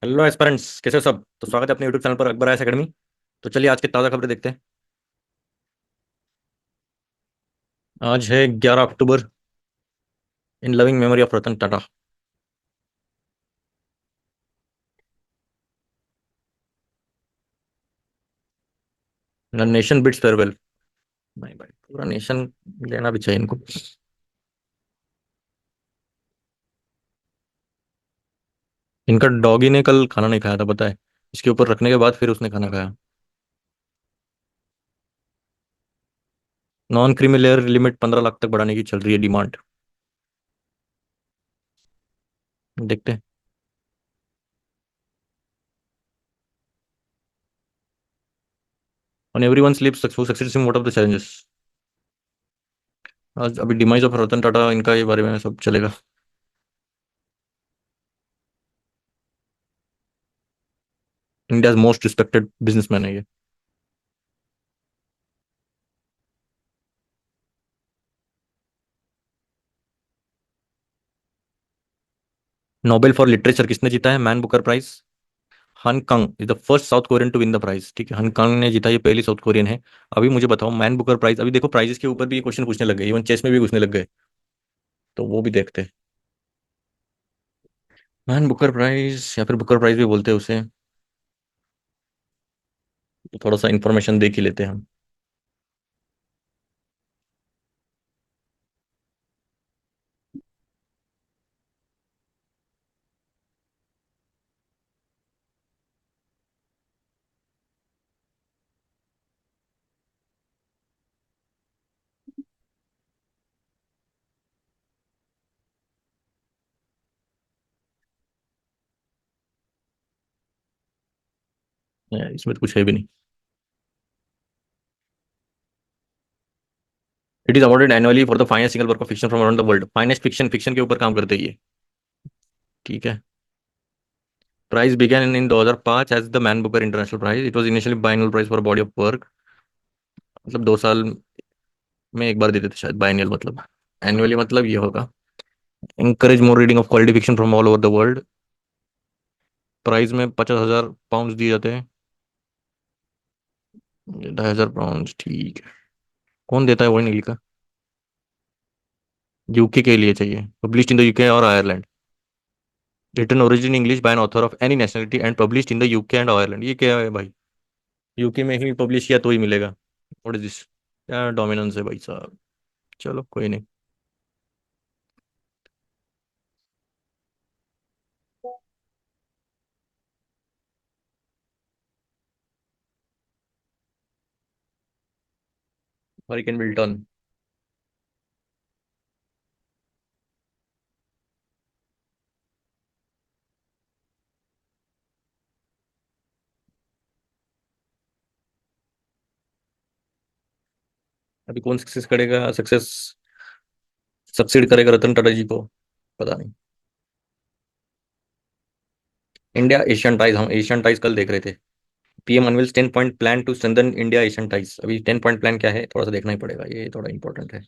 Hello aspirants, कैसे हो सब? तो स्वागत है अपने यूट्यूब चैनल पर अकबर आइस एकेडमी। तो चलिए आज की ताज़ा खबरें देखते हैं। आज है 11 October, in loving memory of Ratan Tata. Nation bids farewell. नहीं भाई, पूरा नेशन लेना भी चाहिए इनको। इनका डॉगी ने कल खाना नहीं खाया था, पता है? इसके ऊपर रखने के बाद फिर उसने खाना खाया। Non creamy layer limit 15 lakh तक बढ़ाने की चल रही है डिमांड। देखते हैं। On every one sleep success in what of the challenges. आज अभी डिमाइज ऑफ रतन टाटा, इनका ये बारे में सब चलेगा। इंडिया मोस्ट रिस्पेक्टेड बिजनेसमैन है ये। नोबेल फॉर लिटरेचर किसने जीता है? Man Booker prize. Han Kang is the first South Korean to win the prize. ठीक है, हनकंग ने जीता, ये पहली साउथ कोरियन है। अभी मुझे बताओ, मैन बुकर प्राइज, अभी देखो प्राइजेस के ऊपर भी ये क्वेश्चन पूछने लग गए, इवन चेस में भी पूछने लग गए। तो वो भी देखते हैं। मैन बुकर प्राइज या फिर बुकर प्राइज भी बोलते हैं उसे। तो थोड़ा सा इन्फॉर्मेशन देख ही लेते हैं हम। इसमें तो कुछ है भी नहीं। It is awarded annually for the finest single work of fiction from around the world. Finest fiction, fiction के ऊपर काम करते हैं ये। ठीक है। Prize began in 2005 as the Man Booker international prize. It was initially biennial prize for body of work. मतलब 2 साल में एक बार देते थे शायद, बाइनल मतलब। एनुअली मतलब ये होगा। encourage more reading of quality fiction from all over the world। Prize में 50,000 पाउंड दिए जाते हैं। 2,500 पाउंड, ठीक है। कौन देता है? वही नहीं लिखा। यूके के लिए चाहिए। पब्लिश्ड इन द यूके और Ireland. Written origin English by an author of any nationality and published in the UK and Ireland. ये क्या है भाई? यूके में ही पब्लिश किया तो ही मिलेगा। What is this? क्या डोमिनेंस है भाई साहब। चलो कोई नहीं। Hurricane Milton. अभी कौन सक्सेस करेगा? सक्सीड करेगा रतन टाटा जी को? पता नहीं। इंडिया एशियन टाइज, हम एशियन टाइज कल देख रहे थे। PM unveils 10 point plan to strengthen India Asian ties. अभी 10 पॉइंट प्लान क्या है, थोड़ा सा देखना ही पड़ेगा, ये थोड़ा इंपॉर्टेंट है।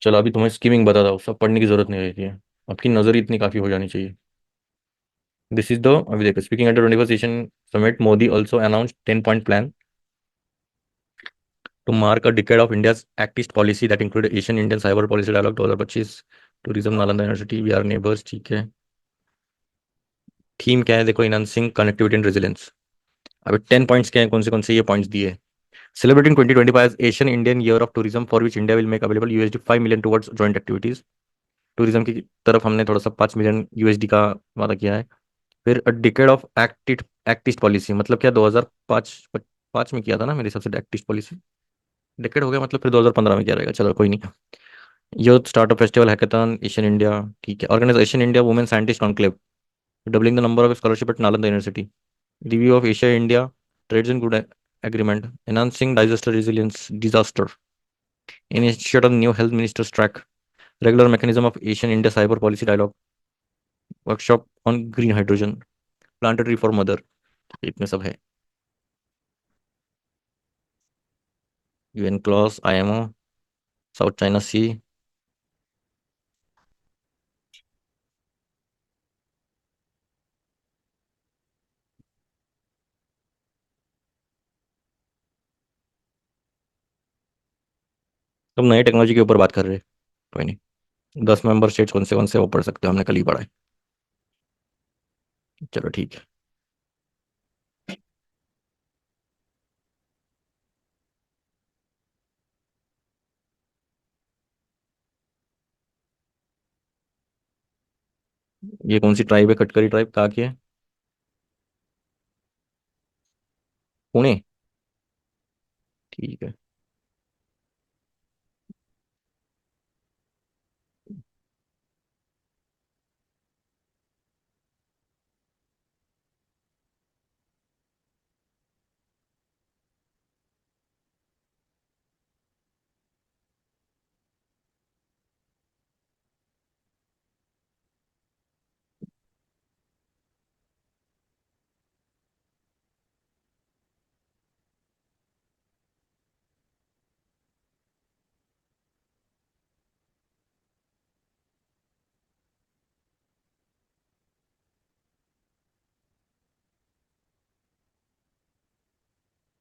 चलो अभी तुम्हें स्कीमिंग बता दो, सब पढ़ने की जरूरत नहीं रहती है। आपकी नजर इतनी काफी हो जानी चाहिए। दिस इज द, अभी देखो, speaking at the 21st session summit, Modi also announce 10 point plan to mark a decade of India's act east policy that include Asian Indian cyber policy dialogue 2025। Tourism, Nalanda university, we are neighbours. ठीक है। Theme क्या है देखो, enhancing connectivity and resilience. अभी 10 points क्या है, कौन से ये पॉइंट्स दिए? Celebrating 2025 as Asian Indian Year of Tourism, for which India will make available $5 million towards joint activities। Tourism की तरफ हमने थोड़ा सा 5 मिलियन यूएसडी का वादा किया है। फिर अ डिकेड ऑफ एक्टिस्ट पॉलिसी, मतलब क्या? 2005 पाँच में किया था ना मेरे हिसाब से एक्टिस्ट पॉलिसी। डिकेड हो गया मतलब फिर 2015 में किया रहेगा। चलो कोई नहीं। Youth startup festival hackathon Asian India. ठीक है। Organise Asian India women scientist conclave, doubling the number of scholarship at Nalanda university. Review of Asia India trades and good agreement, enhancing disaster, initiate on new health minister's track, regular mechanism of Asian India cyber policy dialogue, workshop on green hydrogen, planted tree for mother। इतने सब है। UNCLOS, IMO, South China Sea. हम नई technology के ऊपर बात कर रहे हैं। कोई नहीं, 10 मेंबर स्टेट्स कौन से वो पढ़ सकते हो, हमने कल ही पढ़ा है। चलो ठीक है। ये कौन सी ट्राइब है, कटकरी ट्राइब कहाँ की है? पुणे। ठीक है।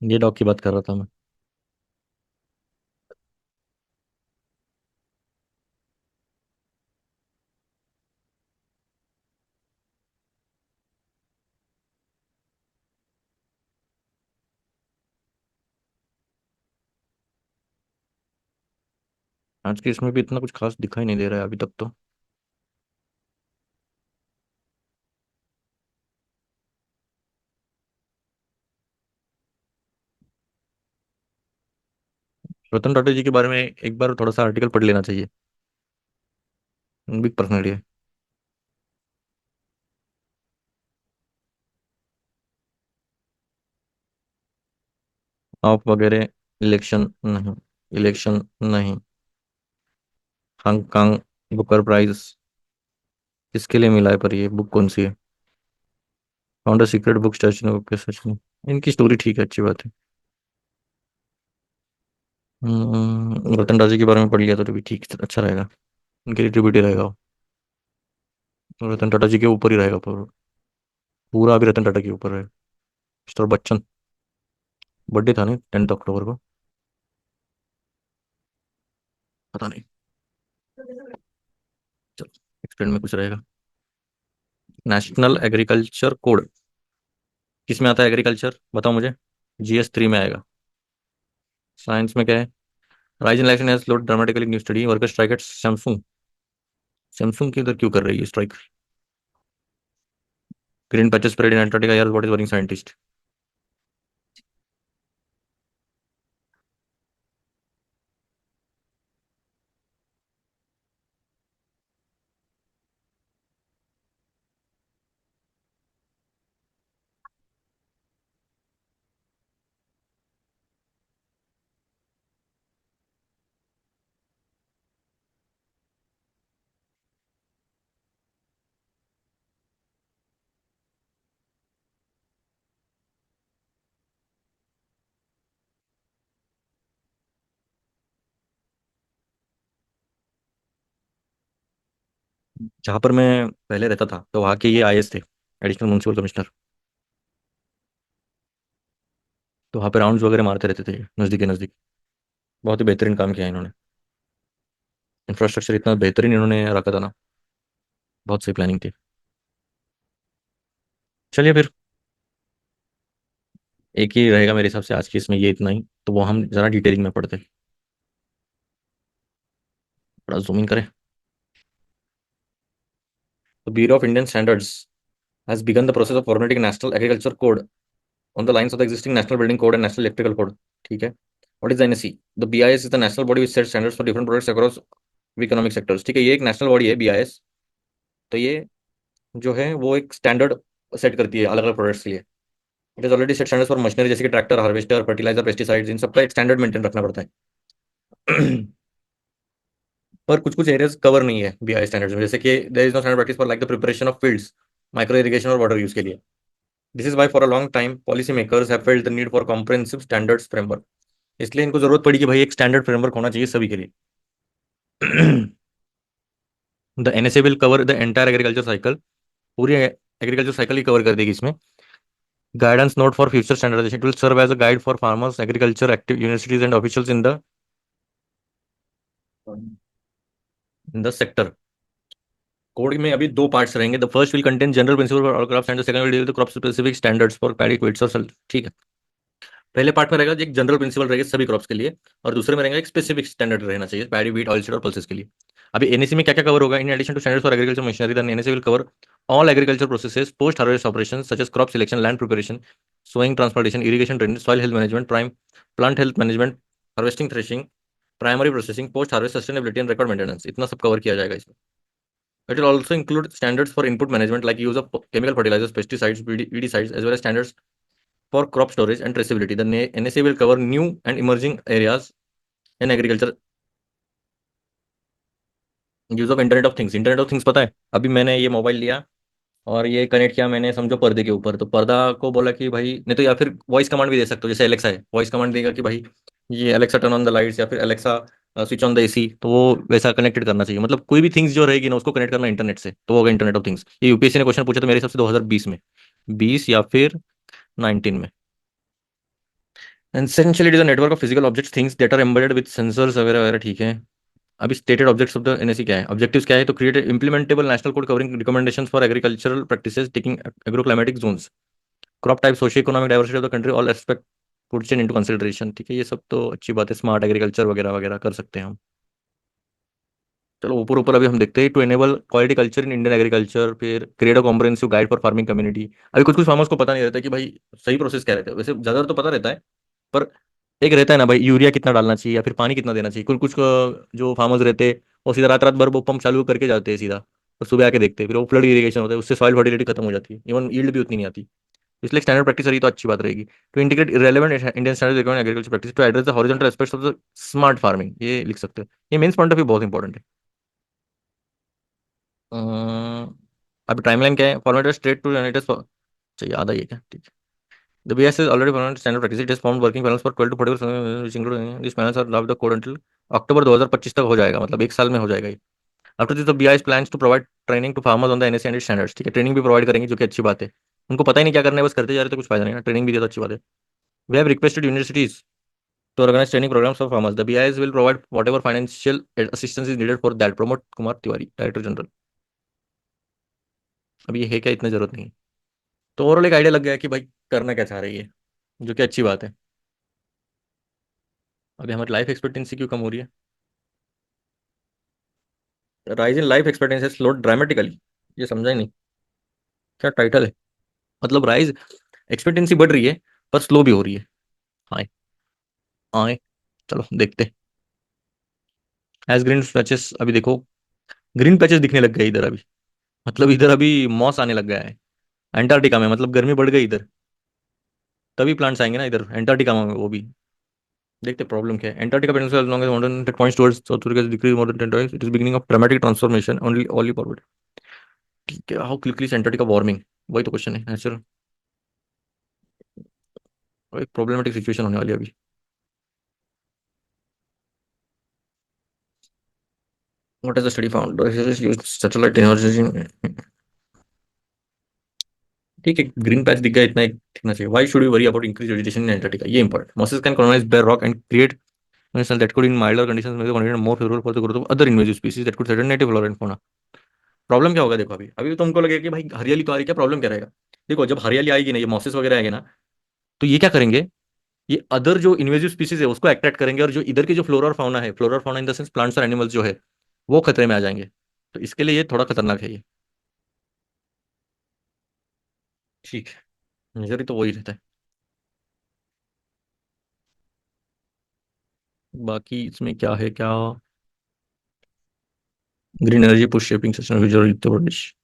ये डॉग की बात कर रहा था मैं। आज के इसमें भी इतना कुछ खास दिखाई नहीं दे रहा है अभी तक तो। रतन टाटा जी के बारे में एक बार थोड़ा सा आर्टिकल पढ़ लेना चाहिए। बिग पर्सनैलिटी है। ऑफ वगैरह। इलेक्शन नहीं। इलेक्शन नहीं। हांगकांग बुकर प्राइज किसके लिए मिला है, पर ये बुक कौन सी है? Founder secret book station book के सच में। इनकी स्टोरी ठीक है, अच्छी बात है। रतन टाटा जी के बारे में पढ़ लिया तो भी ठीक, अच्छा रहेगा। इनके लिए ट्रिब्यूट ही रहेगा वो। रतन टाटा जी के ऊपर ही रहेगा पूरा। पूरा अभी रतन टाटा के ऊपर है। मिस्टर बच्चन। बर्थडे था नहीं 10 अक्टूबर को? पता नहीं। चलो, एक्सपेरिमेंट में कुछ रहेगा। नेशनल एग्रीकल्चर कोड किस में आता है? एग्रीकल्चर बताओ मुझे। GS 3 में आएगा। साइंस में क्या है? Rise in election has slowed dramatically, new study worker strike at Samsung. Samsung की उधर क्यों कर रही है strike? Green patches spread in Antarctica यार, व्हाट इज वरिंग साइंटिस्ट? जहाँ पर मैं पहले रहता था तो वहाँ के ये IS थे, एडिशनल म्यूनसिपल कमिश्नर। तो वहाँ पे राउंड्स वगैरह मारते रहते थे, नज़दीक के नज़दीक। बहुत ही बेहतरीन काम किया इन्होंने। इंफ्रास्ट्रक्चर इतना बेहतरीन इन्होंने रखा था ना। बहुत सही प्लानिंग थी। चलिए फिर, एक ही रहेगा मेरे हिसाब से आज की इसमें, ये इतना ही तो वो हम ज़रा डिटेलिंग में पढ़ते हैं। थोड़ा जूम इन करें। तो bureau of Indian standards has begun the process of formulating a national agriculture code on the lines of the existing national building code and national electrical code. ठीक है। What is the NSE? The BIS is the national body which sets standards for different products across economic sectors। ठीक है, ये एक national body है BIS। तो ये जो है वो एक स्टैंडर्ड सेट करती है अलग अलग प्रोडक्ट्स के लिए। It is already set standards for machinery जैसे कि ट्रैक्टर, हार्वेस्टर, फर्टिलाइजर, पेस्टिसाइड्स, इन सबका एक स्टैंडर्ड मेंटेन रखना पड़ता है। पर कुछ कुछ एरियाज कवर नहीं है BIS स्टैंडर्ड्स में, जैसे कि there is no standard practice for like the preparation of fields, micro irrigation और वाटर यूज के लिए। This is why for a long time policy makers have felt the need for comprehensive standards framework. इसलिए इनको जरूरत पड़ी कि भाई एक स्टैंडर्ड फ्रेमवर्क होना चाहिए सभी के लिए। The NSA will cover the entire agriculture cycle. पूरी एग्रीकल्चर साइकिल ही कवर कर देगी इसमें। Guidance note for future standardisation, it will serve as a guide for farmers, agriculture active universities and officials in the in the sector code में अभी दो parts रहेंगे। The first will contain general principle for all crops and the second will deal with crop specific standards for paddy क्विड्स और ठीक है। पहले part में रहेगा एक जनरल प्रिंसिपल रहेगा सभी क्रॉप्स के लिए, और दूसरे में रहेगा एक स्पेसिफिक स्टैंडर्ड रहना चाहिए पैडी व्हीट ऑयल सीड और पल्सेस के लिए। अभी एनएसी में क्या क्या कवर होगा? In addition to standards for agriculture machinery then NAC will cover all agriculture processes post harvest operations such as crop selection, land preparation, sowing, transplantation, irrigation, drainage, soil health management, prime plant health management, harvesting, threshing, primary processing, post harvest sustainability and record maintenance, इतना सब cover किया जाएगा इसमें। It will also include standards for input management like use of chemical fertilizers, pesticides, weedicides, as well as standards for crop storage and traceability. The NSA will cover new and emerging areas in agriculture. Use of internet of things. Internet of things पता है? अभी मैंने ये mobile लिया और ये connect किया मैंने, समझो पर्दे के ऊपर, तो पर्दा को बोला कि भाई, नहीं तो या फिर वॉइस कमांड भी दे सकते हो, जैसे एलेक्सा है, वॉइस कमांड देगा कि भाई ये Alexa turn on the lights, या फिर Alexa switch on the AC, तो वो वैसा कनेक्टेड करना चाहिए। मतलब कोई भी थिंग्स जो रहेगी ना उसको कनेक्ट करना इंटरनेट से, तो वो होगा इंटरनेट ऑफ थिंग्स। ये यूपीएससी ने क्वेश्चन पूछा था मेरे हिसाब से 2020 में, 20 या फिर 19 में। Essentially it is a network of physical objects things that are embedded with sensors वगैरह वगैरह, ठीक है। अभी stated objects of the NAC क्या है, ऑब्जेक्टिव्स क्या है? तो create implementable national code covering recommendations for agricultural practices taking agroclimatic zones, crop type, socio economic diversity of the country, all aspect food chain into consideration, ठीक है। ये सब तो अच्छी बात है, स्मार्ट एग्रीकल्चर वगैरह वगैरह कर सकते हैं हम। चलो ऊपर ऊपर अभी हम देखते हैं। To enable quality culture in Indian agriculture, फिर create a comprehensive guide for farming community. अभी कुछ कुछ फार्मर्स को पता नहीं रहता कि भाई सही प्रोसेस क्या रहता है, वैसे ज्यादातर तो पता रहता है, पर एक रहता है ना भाई, यूरिया कितना डालना चाहिए या फिर पानी कितना देना चाहिए। कुछ कुछ जो फार्मर्स रहते हैं वो सीधा रात रात भर वो पंप चालू करके जाते हैं सीधा, और सुबह आके देखते हैं, फिर वो फ्लड इरिगेशन होता है, उससे सॉइल फर्टिलिटी खत्म हो जाती है, इवन यील्ड भी उतनी नहीं आती। इसलिए स्टैंडर्ड प्रैक्टिस रही तो अच्छी बात रहेगी। To integrate irrelevant Indian standard required agriculture practice to address the horizontal aspects of the smart farming, ये लिख सकते हैं। ये मेंस पॉइंट ऑफ व्यू बहुत इंपॉर्टेंट है। अभी टाइमलाइन क्या है? फॉर्मेट स्ट्रेट टू जनरेटर्स, चाहिए आधा ये क्या, ठीक है। The BS is already permanent standard practice. It has formed working panels for 12 to 40 which include these panels are draft the code until अक्टूबर 2025 तक हो जाएगा, मतलब एक साल में हो जाएगा ये। After this the BIS plans to provide training to farmers on the NSC and standards, ठीक है। ट्रेनिंग भी प्रोवाइड करेंगे जो कि अच्छी बात है। उनको पता ही नहीं क्या करना है, बस करते जा रहे तो कुछ फायदा नहीं है, ट्रेनिंग भी दिया तो अच्छी बात है। We have requested universities to organize training programs for farmers. The BIS will provide whatever financial assistance is needed for that. Pramod Kumar Tiwari, director general. अब ये है क्या, इतना जरूरत नहीं है। तो ओवरऑल एक आइडिया लग गया कि भाई करना क्या चाह रही है, जो कि अच्छी बात है। अभी हमारी लाइफ एक्सपेक्टेंसी क्यों कम हो रही है? Rise in life expectancy slowed dramatically, ये समझा ही नहीं, क्या टाइटल है? मतलब राइज एक्सपेक्टेंसी बढ़ रही है पर स्लो भी हो रही है। हाँ, हाँ, चलो देखते। एज ग्रीन पैचेस, अभी देखो ग्रीन पैचेस दिखने लग गए इधर अभी, मतलब इधर अभी मॉस आने लग गया है। अंटार्कटिका में मतलब गर्मी बढ़ गई इधर, तभी प्लांट्स आएंगे ना इधर अंटार्कटिका में वो भी। देखते प्रॉब्लम क्या है। Antarctica peninsula as long as modern tech points towards South Africa's decrease more than 10 times, it is beginning of dramatic transformation only forward, ठीक है। How quickly is Antarctica warming, वही तो क्वेश्चन है नेचुरल। एक problematic situation होने वाली है अभी। What is the study found use satellite technology, ठीक है। ग्रीन पैच दिख गया, इतना ही दिखना चाहिए। Why should we worry about increase vegetation in Antarctica, ये important. Mosses can colonize bare rock and create conditions that could in milder conditions make the continent more favorable for the growth of other invasive species that could threaten native flora and fauna। Problem क्या होगा? देखो अभी अभी तो तुमको लगेगा कि भाई हरियाली तो आ रही है, क्या प्रॉब्लम क्या रहेगा? देखो जब हरियाली आएगी ना, ये मॉसेस वगैरह आएंगे ना, तो ये क्या करेंगे, ये अदर जो इन्वेजिव स्पीसीज है उसको अट्रैक्ट करेंगे, और जो इधर के जो फ्लोरा और फाउना है, फ्लोरा और fauna in the sense plants और एनिमल्स जो है, वो खतरे में आ जाएंगे। तो इसके लिए ये थोड़ा खतरनाक है ये, ठीक है। मेजर तो वही रहता है। बाकी इसमें क्या है क्या? Green energy push shaping session Uttar Pradesh.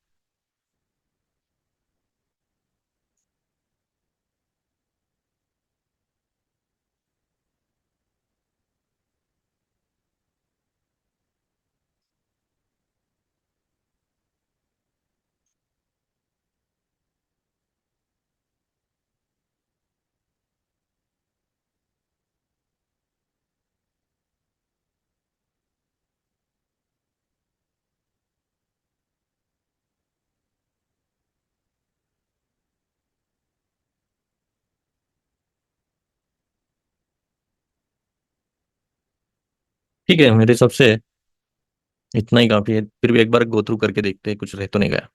ठीक है, मेरे हिसाब से इतना ही काफी है, फिर भी एक बार गो थ्रू करके देखते हैं कुछ रह तो नहीं गया।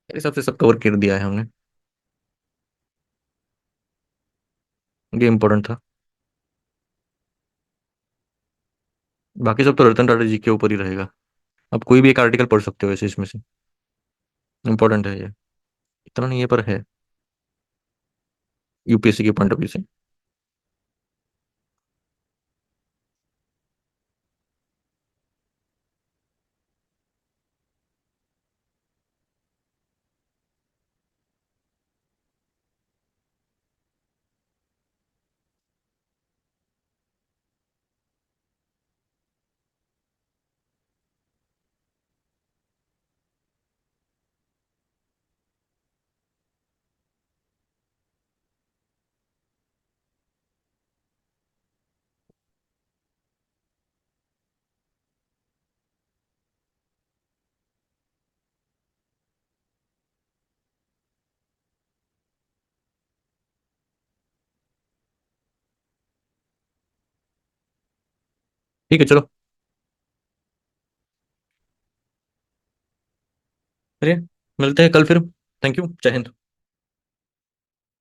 मेरे हिसाब से सब कवर कर दिया है हमने। ये इंपॉर्टेंट था। बाकी सब तो रतन टाटा जी के ऊपर ही रहेगा। अब कोई भी एक आर्टिकल पढ़ सकते हो ऐसे इसमें से। इंपॉर्टेंट है ये। इतना नहीं है पर है, यूपीएससी के पॉइंट ऑफ व्यू से। ठीक है चलो। अरे, मिलते हैं कल फिर। थैंक यू, जय हिंद।